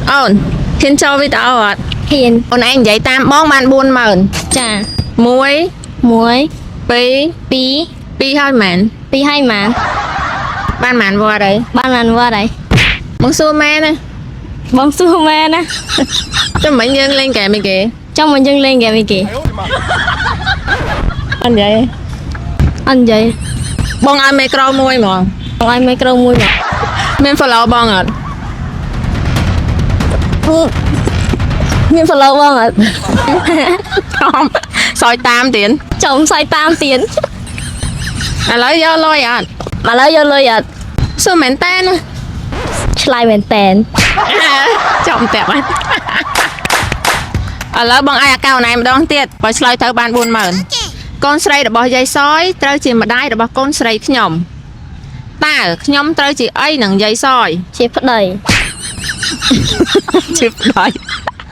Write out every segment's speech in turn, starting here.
ổn thiên châu với tao ạ hiền ổn anh giấy tam bong bạn buôn mờn trà muối muối pi bí pi hai màn bí hai mán ban màn vào đấy ban lần qua đây bông xua me nè bông su me nè cho mấy nhân lên kẻ mình kì trong mình dâng lên kìa mày kì anh vậy anh vậy bong ai micro môi mà không ai micro mui mà mình follow bong ạ nhưng phải lâu không ạ không soi tam tiền chồng xoay tam tiền à lấy do lôi ạ mà lấy vô lôi ạ xua mến tên slide bên tèn trọng tẹp anh ở lớp bong ai cao này mà đón tiệt bởi slide thơ ban buôn mờn con srei đã bỏ dây sói trơi chỉ mà đai đã bỏ con srei nhom ta nhóm trơi chỉ ấy nằng dây sói chỉ phát đầy chụp đôi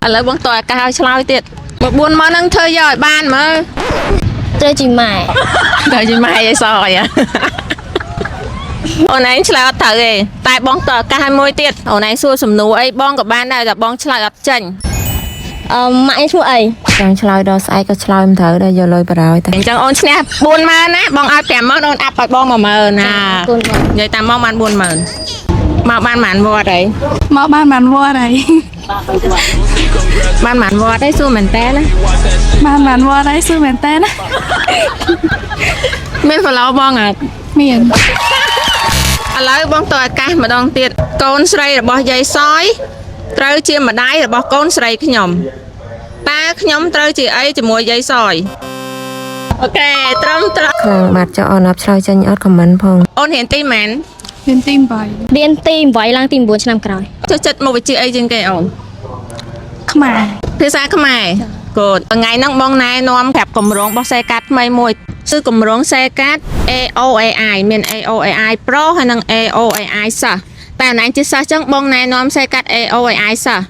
ở lớp bong tòa cao slide tiệt một buôn món ăn thơ giỏi ban mà chơi chỉ mày trời chỉ mai dây sói à ổn anh slide thở kì tại bong tòa cao 20 tiệt ổn anh xua sầm nú ấy bong của ban đây là bong slide chanh mãi chú ấy ចង់ឆ្លើយដល់ស្អែកក៏ឆ្លើយមិនត្រូវដែរយកលុយបរោយតែ អញ្ចឹងអូនឈ្នះ40000ណាបងឲ្យ50000អូនអាប់ឲ្យបង10000ណា កូនបង និយាយតាមមកបាន40000មកបានប៉ុន្មានវត្តអី មកបានបានវត្តហើយ បានប៉ុន្មានវត្តអីសួរមែនតើណា បានបានវត្តហើយសួរមែនតើណា មាន follow បងអត់ មាន ឥឡូវបងតើឱកាសម្ដងទៀតកូនស្រីរបស់យាយសយត្រូវជាម្ដាយរបស់កូនស្រីខ្ញុំតើខ្ញុំត្រូវជាអីជាមួយយាយសយអូខេត្រឹមត្រូវ ខ្លាំងបាត់ចុះអូនអត់ឆ្លើយចេញអត់ខមមិនផង អូនរៀនទីម៉ែន មានទី8 រៀនទី8ឡើងទី9ឆ្នាំក្រោយ ចូលចិត្តមកវិជ្ជាអីជាងគេអូន ខ្មែរ ភាសាខ្មែរកូនថ្ងៃហ្នឹងបងណែនាំប្រាប់គម្រោងរបស់សេកាត់ថ្មីមួយគឺគម្រោងសេកាត់ AOAI មាន AOAI Pro ហើយនិង AOAI សិស្សតែណែជាសិស្សចឹងបងណែនាំសេកាត់ AOAI សិស្ស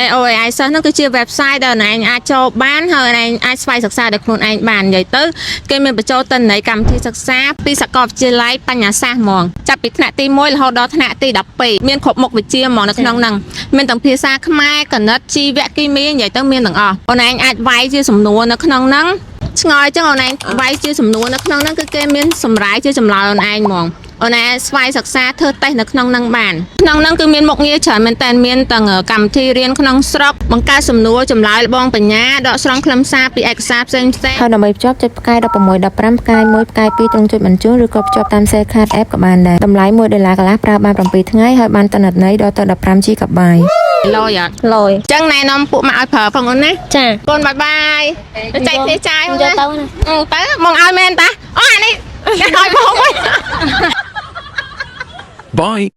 AOAI សិស្សហ្នឹងគឺជា website ដែលណែអាចចូលបានហើយណែអាចស្វ័យសិក្សាដោយខ្លួនឯងបាននិយាយទៅគេមានបញ្ចូលទិន្នន័យកម្មវិធីសិក្សាពីសាកលវិទ្យាល័យបញ្ញាសាស្ត្រហ្មងចាប់ពីថ្នាក់ទី1រហូតដល់ថ្នាក់ទី12មានគ្រប់មុខវិជ្ជាហ្មងនៅក្នុងហ្នឹងមានទាំងភាសាខ្មែរគណិតជីវៈគីមីនិយាយទៅមានទាំងអស់អូនឯងអាចវាយជាសំណួរនៅក្នុងហ្នឹងឆ្ងល់ចឹងអូនឯងវាយជាសំណួរនៅក្នុងហ្នឹងគឺគេមានសម្រាយជាចម្លើយអូនឯងហ្មងអូនឯងស្វ័យសិក្សាធ្វើតេស្តនៅក្នុងហ្នឹងបានក្នុងហ្នឹងគឺមានមុខងារច្រើនមែនតើមានទាំងកម្មវិធីរៀនក្នុងស្រុកបង្កើតសំណួរចម្លើយល្បងបញ្ញាដកស្រង់ខ្លឹមសារពីឯកសារផ្សេងៗ ហើយដើម្បីភ្ជាប់ចុចផ្កាយ16 15ផ្កាយ1ផ្កាយ2ត្រង់ចុចបញ្ជូនឬក៏ភ្ជាប់តាម Cell Card App ក៏បានដែរតម្លៃ$1កន្លះប្រើបាន7ថ្ងៃហើយបានតំណន័យដល់ទៅ15 GB លយអត់ លយ ចឹងណែនាំពួកម៉ាក់ឲ្យប្រើផងអូនណា ចា កូនបាយបាយទៅចែកគ្នាចាយ យក ទៅ ទៅណា ទៅមកឲ្យមែនតាអូអានេះគេឲ្យបងវិញ Bye.